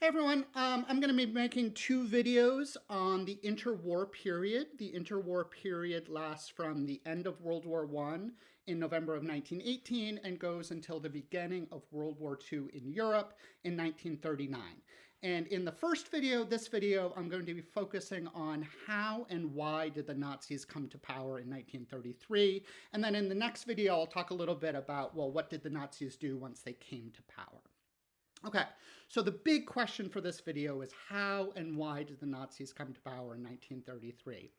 Hey everyone, I'm going to be making two videos on the interwar period. The interwar period lasts from the end of World War I in November of 1918 and goes until the beginning of World War II in Europe in 1939. And in the first video, this video, I'm going to be focusing on how and why did the Nazis come to power in 1933. And then in the next video, I'll talk a little bit about, well, what did the Nazis do once they came to power? Okay, so the big question for this video is how and why did the Nazis come to power in 1933?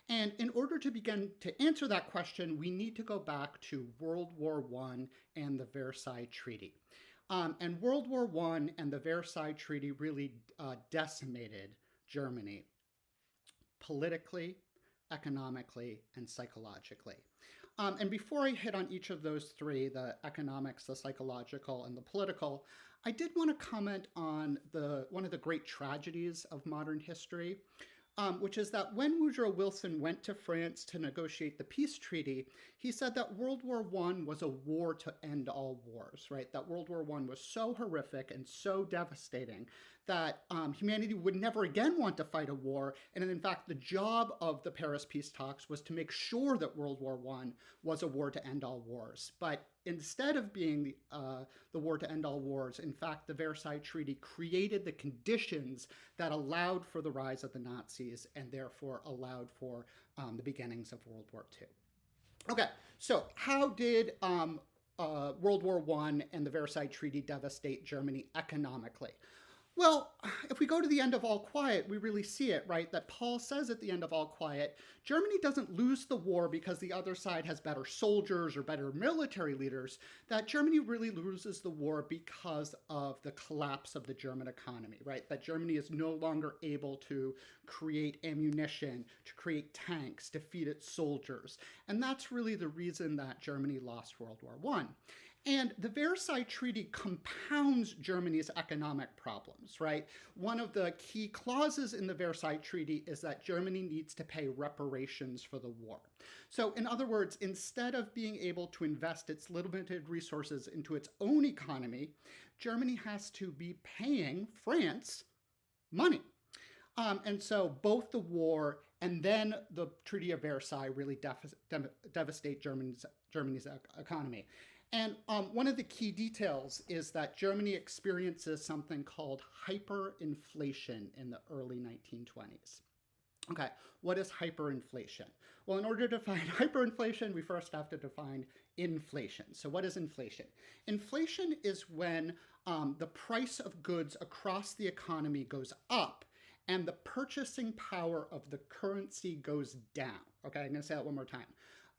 And in order to begin to answer that question, we need to go back to World War I and the Versailles Treaty. And World War I and the Versailles Treaty really decimated Germany politically, economically, and psychologically. And before I hit on each of those three, the economics, the psychological, and the political, I did want to comment on one of the great tragedies of modern history, which is that when Woodrow Wilson went to France to negotiate the peace treaty, he said that World War I was a war to end all wars, right? That World War I was so horrific and so devastating that humanity would never again want to fight a war. And in fact, the job of the Paris peace talks was to make sure that World War I was a war to end all wars. But instead of being the war to end all wars, in fact, the Versailles Treaty created the conditions that allowed for the rise of the Nazis and therefore allowed for the beginnings of World War II. Okay, so how did World War I and the Versailles Treaty devastate Germany economically? Well, if we go to the end of All Quiet, we really see it, right? That Paul says at the end of All Quiet, Germany doesn't lose the war because the other side has better soldiers or better military leaders, that Germany really loses the war because of the collapse of the German economy, right? That Germany is no longer able to create ammunition, to create tanks, to feed its soldiers. And that's really the reason that Germany lost World War I. And the Versailles Treaty compounds Germany's economic problems, right? One of the key clauses in the Versailles Treaty is that Germany needs to pay reparations for the war. So in other words, instead of being able to invest its limited resources into its own economy, Germany has to be paying France money. And so both the war and then the Treaty of Versailles really devastate Germany's economy. And one of the key details is that Germany experiences something called hyperinflation in the early 1920s. Okay, what is hyperinflation? Well, in order to define hyperinflation, we first have to define inflation. So what is inflation? Inflation is when the price of goods across the economy goes up and the purchasing power of the currency goes down. Okay, I'm going to say that one more time.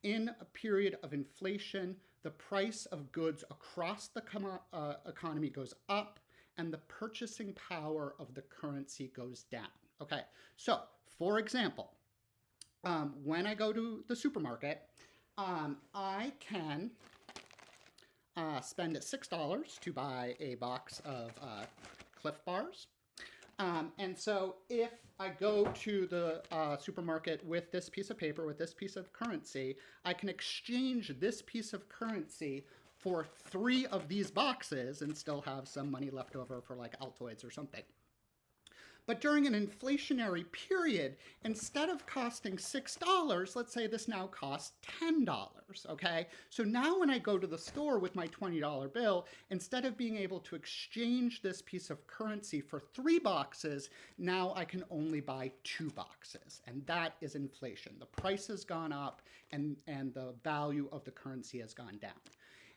In a period of inflation, the price of goods across the economy goes up and the purchasing power of the currency goes down. Okay, so for example, when I go to the supermarket, I can spend $6 to buy a box of Cliff Bars. And so if I go to the supermarket with this piece of paper, with this piece of currency, I can exchange this piece of currency for 3 of these boxes and still have some money left over for like Altoids or something. But during an inflationary period, instead of costing $6, let's say this now costs $10, okay? So now when I go to the store with my $20 bill, instead of being able to exchange this piece of currency for 3 boxes, now I can only buy 2 boxes. And that is inflation. The price has gone up and the value of the currency has gone down.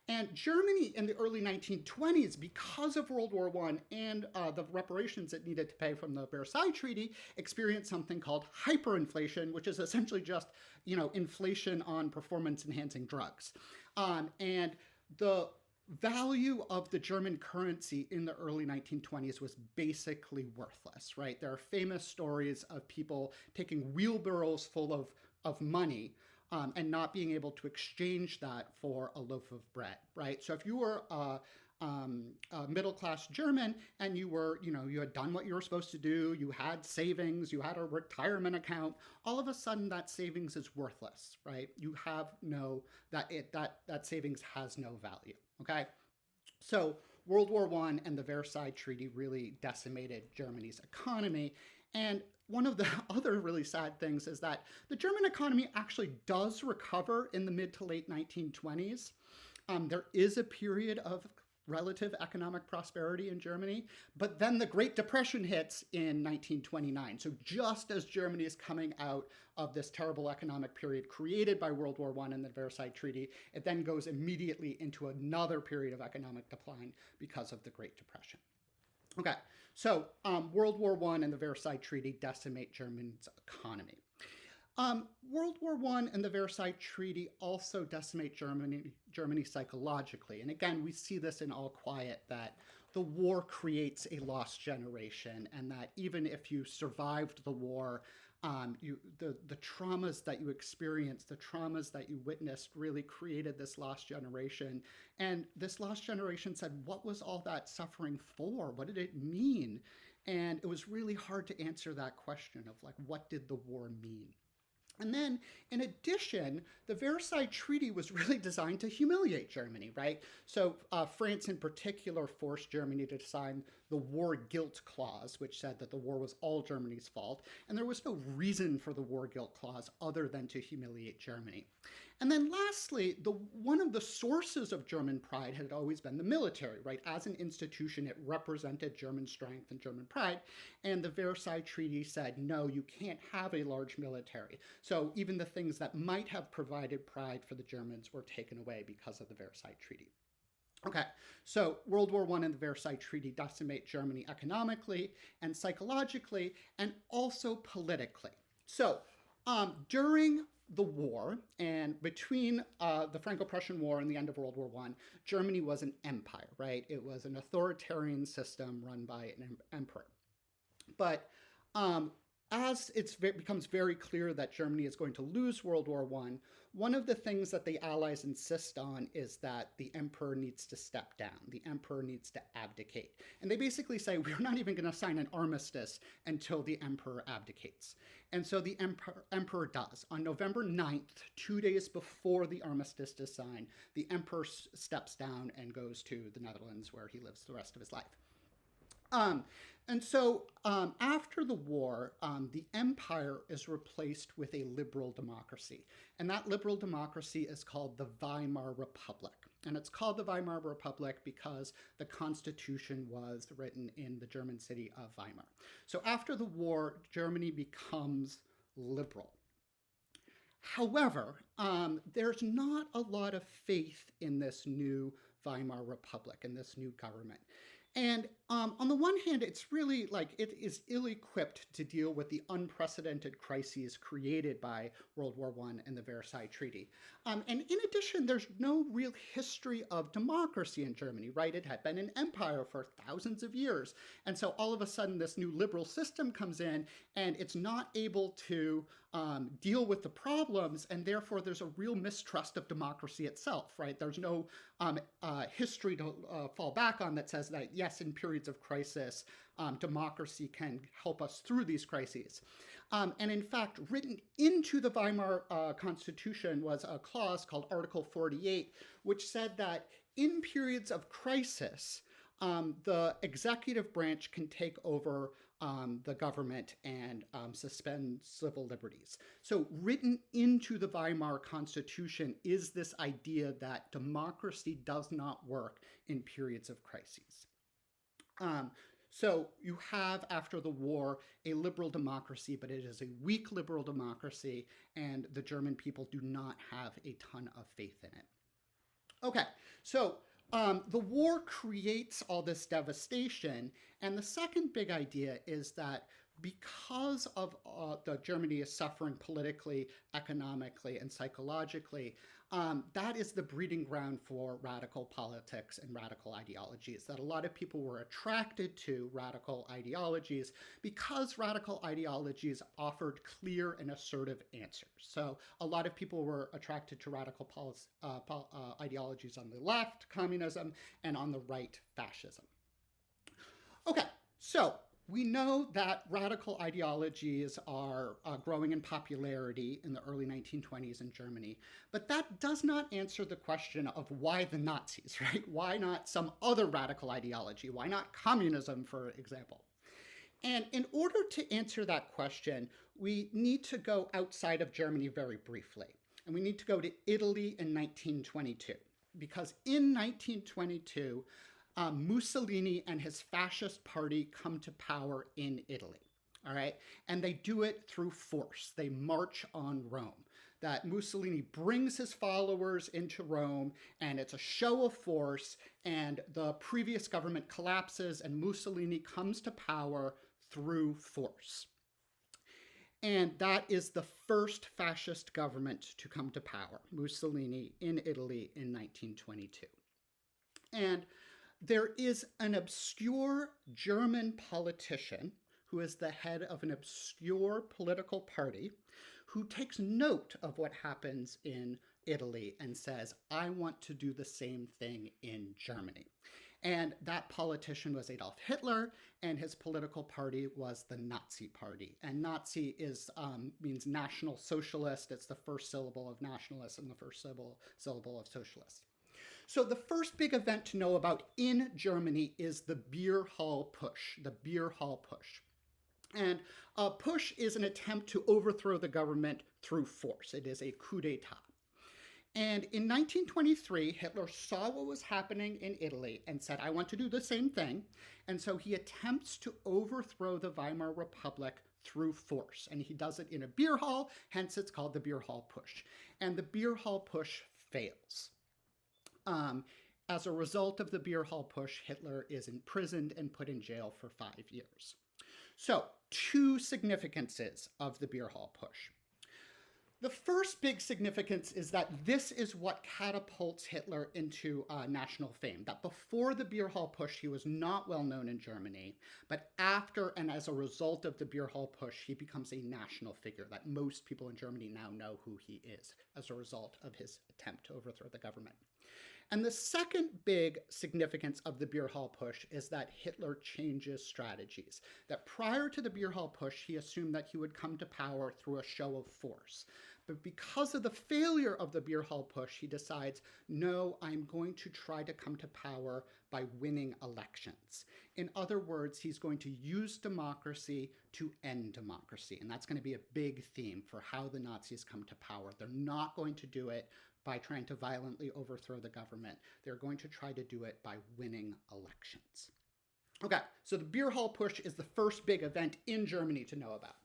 And Germany in the early 1920s, because of World War I and the reparations it needed to pay from the Versailles Treaty, experienced something called hyperinflation, which is essentially just, inflation on performance-enhancing drugs. And the value of the German currency in the early 1920s was basically worthless, right? There are famous stories of people taking wheelbarrows full of money and not being able to exchange that for a loaf of bread, right? So if you were a middle-class German and you were, you had done what you were supposed to do, you had savings, you had a retirement account, all of a sudden that savings is worthless, right? You have that savings has no value, okay? So World War I and the Versailles Treaty really decimated Germany's economy. And one of the other really sad things is that the German economy actually does recover in the mid to late 1920s. There is a period of relative economic prosperity in Germany, but then the Great Depression hits in 1929. So just as Germany is coming out of this terrible economic period created by World War I and the Versailles Treaty, it then goes immediately into another period of economic decline because of the Great Depression. Okay, so World War I and the Versailles Treaty decimate Germany's economy. World War I and the Versailles Treaty also decimate Germany psychologically. And again, we see this in All Quiet, that the war creates a lost generation, and that even if you survived the war, the traumas that you experienced, the traumas that you witnessed really created this lost generation. And this lost generation said, what was all that suffering for? What did it mean? And it was really hard to answer that question of like, what did the war mean? And then, in addition, the Versailles Treaty was really designed to humiliate Germany, right? So France in particular forced Germany to sign the war guilt clause, which said that the war was all Germany's fault. And there was no reason for the war guilt clause other than to humiliate Germany. And then lastly, one of the sources of German pride had always been the military, right? As an institution, it represented German strength and German pride. And the Versailles Treaty said, no, you can't have a large military. So even the things that might have provided pride for the Germans were taken away because of the Versailles Treaty. Okay, so World War I and the Versailles Treaty decimate Germany economically and psychologically, and also politically. So during the war, and between the Franco-Prussian War and the end of World War I, Germany was an empire, right? It was an authoritarian system run by an emperor. But as it becomes very clear that Germany is going to lose World War I, one of the things that the Allies insist on is that the emperor needs to step down. The emperor needs to abdicate. And they basically say, we're not even going to sign an armistice until the emperor abdicates. And so the emperor does. On November 9th, 2 days before the armistice is signed, the emperor steps down and goes to the Netherlands, where he lives the rest of his life. And so after the war, the empire is replaced with a liberal democracy. And that liberal democracy is called the Weimar Republic. And it's called the Weimar Republic because the Constitution was written in the German city of Weimar. So after the war, Germany becomes liberal. However, there's not a lot of faith in this new Weimar Republic and this new government. And on the one hand, it's really like it is ill-equipped to deal with the unprecedented crises created by World War I and the Versailles Treaty. And in addition, there's no real history of democracy in Germany, right? It had been an empire for thousands of years. And so all of a sudden, this new liberal system comes in, and it's not able to deal with the problems, and therefore there's a real mistrust of democracy itself, right? There's no history to fall back on that says that, yes, in periods of crisis, democracy can help us through these crises. And in fact, written into the Weimar Constitution was a clause called Article 48, which said that in periods of crisis, the executive branch can take over the government and suspend civil liberties. So written into the Weimar Constitution is this idea that democracy does not work in periods of crises. So you have, after the war, a liberal democracy, but it is a weak liberal democracy, and the German people do not have a ton of faith in it. Okay, so the war creates all this devastation, and the second big idea is that because of the Germany is suffering politically, economically, and psychologically, that is the breeding ground for radical politics and radical ideologies, that a lot of people were attracted to radical ideologies because radical ideologies offered clear and assertive answers. So a lot of people were attracted to radical ideologies on the left, communism, and on the right, fascism. Okay, so We know that radical ideologies are growing in popularity in the early 1920s in Germany, but that does not answer the question of why the Nazis, right? Why not some other radical ideology? Why not communism, for example? And in order to answer that question, we need to go outside of Germany very briefly. And we need to go to Italy in 1922. Because in 1922, Mussolini and his fascist party come to power in Italy. All right. And they do it through force. They march on Rome. That Mussolini brings his followers into Rome, and it's a show of force, and the previous government collapses, and Mussolini comes to power through force. And that is the first fascist government to come to power, Mussolini in Italy in 1922. And there is an obscure German politician who is the head of an obscure political party who takes note of what happens in Italy and says, I want to do the same thing in Germany. And that politician was Adolf Hitler, and his political party was the Nazi Party. And Nazi means National Socialist. It's the first syllable of nationalist and the first syllable of socialist. So the first big event to know about in Germany is the Beer Hall Push, the Beer Hall Push. And a push is an attempt to overthrow the government through force. It is a coup d'etat. And in 1923, Hitler saw what was happening in Italy and said, I want to do the same thing. And so he attempts to overthrow the Weimar Republic through force. And he does it in a beer hall, hence it's called the Beer Hall Push. And the Beer Hall Push fails. As a result of the Beer Hall Push, Hitler is imprisoned and put in jail for 5 years. So, two significances of the Beer Hall Push. The first big significance is that this is what catapults Hitler into national fame. That before the Beer Hall Push, he was not well known in Germany, but after and as a result of the Beer Hall Push, he becomes a national figure that most people in Germany now know who he is as a result of his attempt to overthrow the government. And the second big significance of the Beer Hall Push is that Hitler changes strategies. That prior to the Beer Hall Push, he assumed that he would come to power through a show of force. But because of the failure of the Beer Hall Push, he decides, no, I'm going to try to come to power by winning elections. In other words, he's going to use democracy to end democracy. And that's going to be a big theme for how the Nazis come to power. They're not going to do it by trying to violently overthrow the government. They're going to try to do it by winning elections. Okay, so the Beer Hall Push is the first big event in Germany to know about.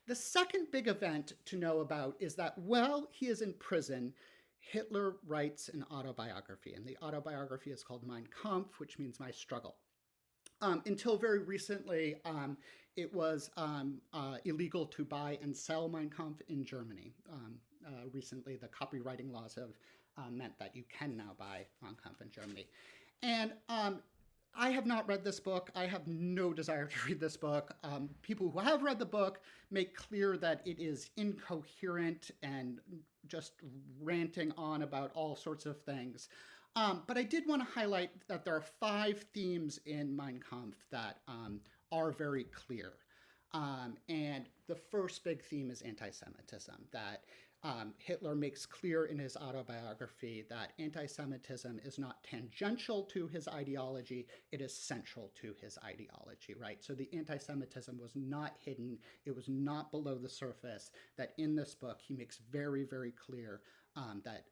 The second big event to know about is that while he is in prison, Hitler writes an autobiography, and the autobiography is called Mein Kampf, which means my struggle. Until very recently, it was illegal to buy and sell Mein Kampf in Germany. Recently, the copywriting laws have meant that you can now buy Mein Kampf in Germany. And I have not read this book. I have no desire to read this book. People who have read the book make clear that it is incoherent and just ranting on about all sorts of things. But I did want to highlight that there are 5 themes in Mein Kampf that are very clear. And the first big theme is anti-Semitism, that Hitler makes clear in his autobiography that anti-Semitism is not tangential to his ideology, it is central to his ideology, right? So the anti-Semitism was not hidden, it was not below the surface, that in this book he makes very, very clear that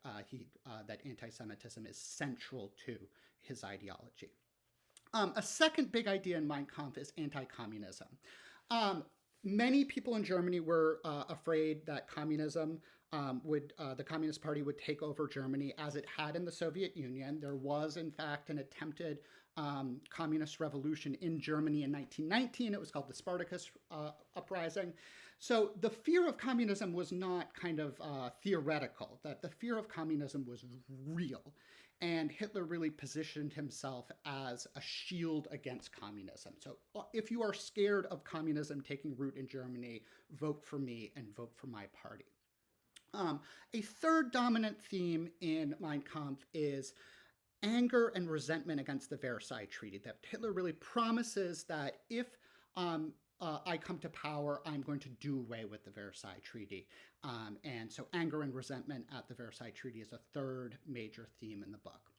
anti-Semitism is central to his ideology. A second big idea in Mein Kampf is anti-communism. Many people in Germany were afraid that the Communist Party would take over Germany as it had in the Soviet Union. There was, in fact, an attempted communist revolution in Germany in 1919. It was called the Spartacus Uprising. So the fear of communism was not kind of theoretical, that the fear of communism was real. And Hitler really positioned himself as a shield against communism. So if you are scared of communism taking root in Germany, vote for me and vote for my party. A third dominant theme in Mein Kampf is anger and resentment against the Versailles Treaty, that Hitler really promises that if I come to power, I'm going to do away with the Versailles Treaty. And so anger and resentment at the Versailles Treaty is a third major theme in the book.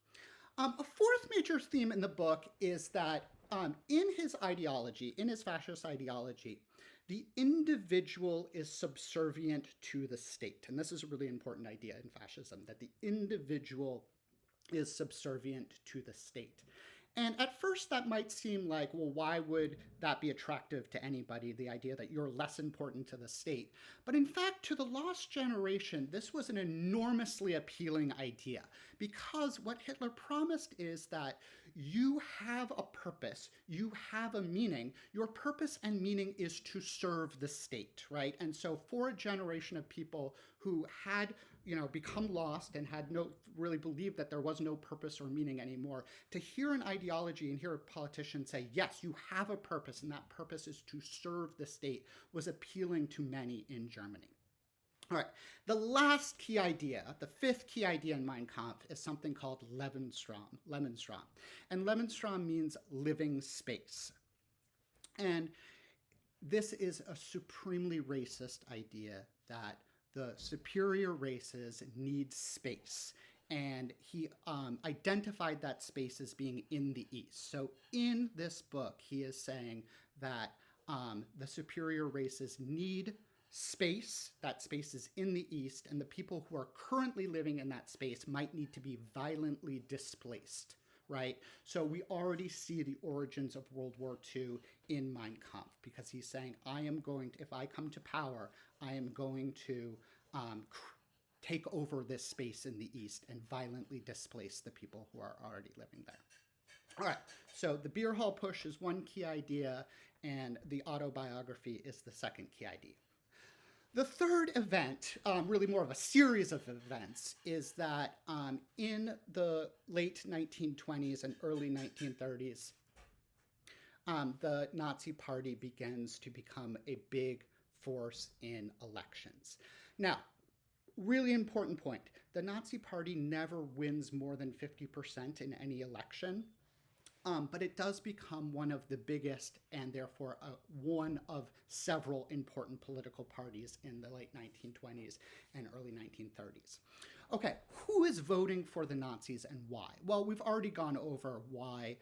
A fourth major theme in the book is that in his ideology, in his fascist ideology, the individual is subservient to the state. And this is a really important idea in fascism, that the individual is subservient to the state. And at first that might seem like, well, why would that be attractive to anybody, the idea that you're less important to the state? But in fact, to the lost generation, this was an enormously appealing idea, because what Hitler promised is that you have a purpose, you have a meaning. Your purpose and meaning is to serve the state, right? And so for a generation of people who had become lost and had really believed that there was no purpose or meaning anymore, to hear an ideology and hear a politician say, yes, you have a purpose, and that purpose is to serve the state, was appealing to many in Germany. All right, the last key idea, the fifth key idea in Mein Kampf, is something called Lebensraum. And Lebensraum means living space. And this is a supremely racist idea that the superior races need space. And he identified that space as being in the East. So in this book, he is saying that the superior races need space. That space is in the East, and the people who are currently living in that space might need to be violently displaced, right? So we already see the origins of World War II in Mein Kampf, because he's saying, if I come to power, I am going to take over this space in the East and violently displace the people who are already living there. All right, so the beer hall push is one key idea, and the autobiography is the second key idea. The third event, really more of a series of events, is that in the late 1920s and early 1930s, the Nazi Party begins to become a big force in elections. Now, really important point, the Nazi Party never wins more than 50% in any election. But it does become one of the biggest and therefore one of several important political parties in the late 1920s and early 1930s. Okay, who is voting for the Nazis and why? Well, we've already gone over why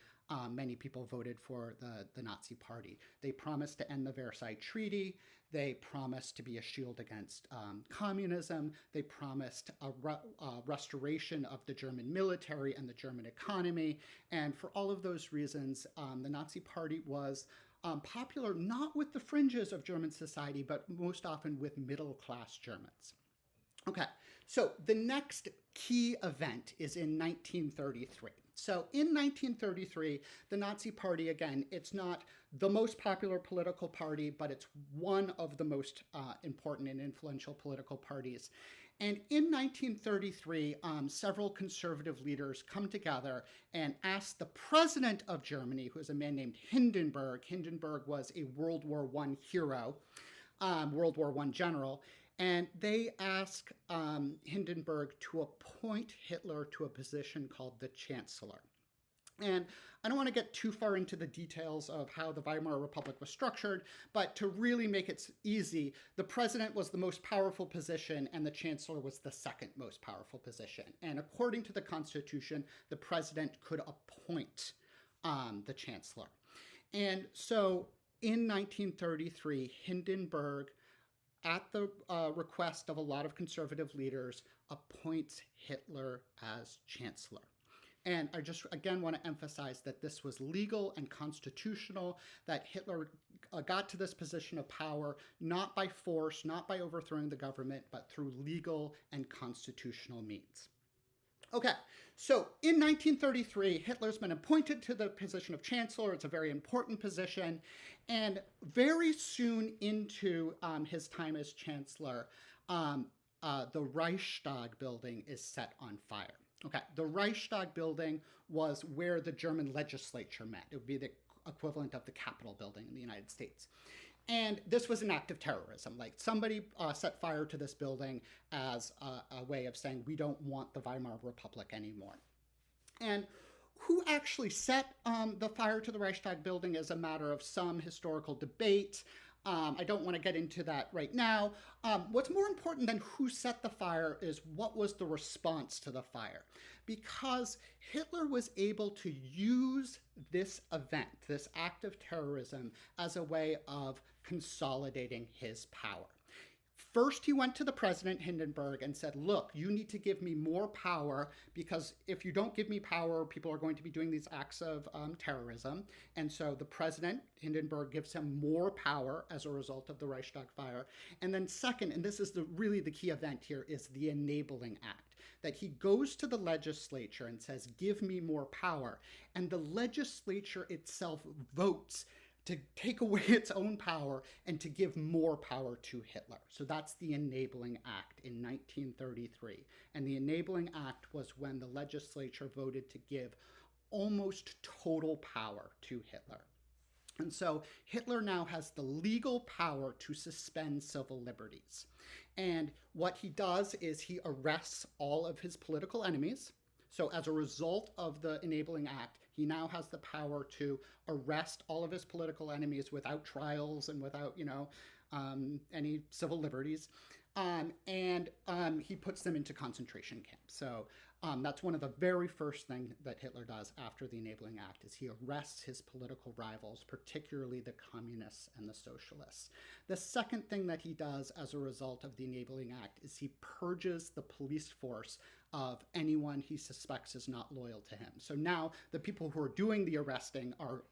many people voted for the Nazi Party. They promised to end the Versailles Treaty. They promised to be a shield against communism. They promised a restoration of the German military and the German economy. And for all of those reasons, the Nazi Party was popular not with the fringes of German society, but most often with middle-class Germans. Okay, so the next key event is in 1933. So in 1933, the Nazi Party, again, it's not the most popular political party, but it's one of the most important and influential political parties. And in 1933, several conservative leaders come together and ask the president of Germany, who is a man named Hindenburg. Hindenburg was a World War I hero, World War I general. And they ask Hindenburg to appoint Hitler to a position called the Chancellor. And I don't want to get too far into the details of how the Weimar Republic was structured, but to really make it easy, the president was the most powerful position and the chancellor was the second most powerful position. And according to the Constitution, the president could appoint the chancellor. And so in 1933, Hindenburg, at the request of a lot of conservative leaders, appoints Hitler as chancellor. And I just, again, want to emphasize that this was legal and constitutional, that Hitler got to this position of power not by force, not by overthrowing the government, but through legal and constitutional means. Okay, so in 1933, Hitler's been appointed to the position of chancellor. It's a very important position. And very soon into his time as chancellor, the Reichstag building is set on fire. Okay, the Reichstag building was where the German legislature met. It would be the equivalent of the Capitol building in the United States. And this was an act of terrorism. Like, somebody set fire to this building as a way of saying, we don't want the Weimar Republic anymore. And who actually set the fire to the Reichstag building is a matter of some historical debate. I don't want to get into that right now. What's more important than who set the fire is what was the response to the fire. Because Hitler was able to use this event, this act of terrorism, as a way of consolidating his power. First, he went to the president, Hindenburg, and said, look, you need to give me more power because if you don't give me power, people are going to be doing these acts of terrorism. And so the president, Hindenburg, gives him more power as a result of the Reichstag fire. And then second, and this is really the key event here, is the Enabling Act, that he goes to the legislature and says, give me more power. And the legislature itself votes to take away its own power and to give more power to Hitler. So that's the Enabling Act in 1933. And the Enabling Act was when the legislature voted to give almost total power to Hitler. And so Hitler now has the legal power to suspend civil liberties. And what he does is he arrests all of his political enemies. So as a result of the Enabling Act, he now has the power to arrest all of his political enemies without trials and without, any civil liberties. And he puts them into concentration camps. So that's one of the very first things that Hitler does after the Enabling Act is he arrests his political rivals, particularly the communists and the socialists. The second thing that he does as a result of the Enabling Act is he purges the police force of anyone he suspects is not loyal to him. So now the people who are doing the arresting are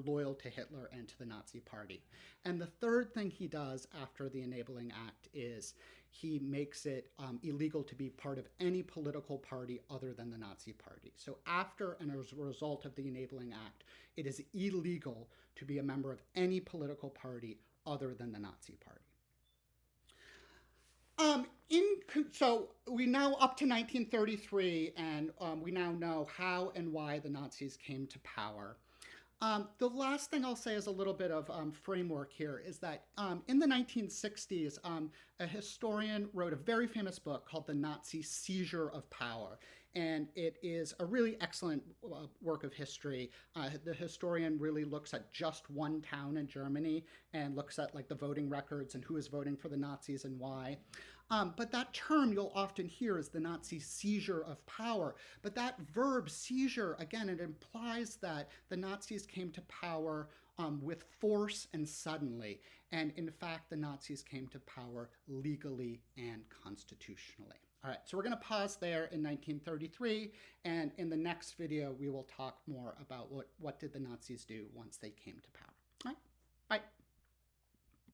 loyal to Hitler and to the Nazi Party. And the third thing he does after the Enabling Act is he makes it illegal to be part of any political party other than the Nazi Party. So after and as a result of the Enabling Act, it is illegal to be a member of any political party other than the Nazi Party. So we now up to 1933, and we now know how and why the Nazis came to power. The last thing I'll say is a little bit of framework here is that in the 1960s, a historian wrote a very famous book called The Nazi Seizure of Power. And it is a really excellent work of history. The historian really looks at just one town in Germany and looks at like the voting records and who is voting for the Nazis and why. But that term you'll often hear is the Nazi seizure of power. But that verb seizure, again, it implies that the Nazis came to power with force and suddenly. And in fact, the Nazis came to power legally and constitutionally. All right, so we're going to pause there in 1933, and in the next video, we will talk more about what did the Nazis do once they came to power. All right, bye.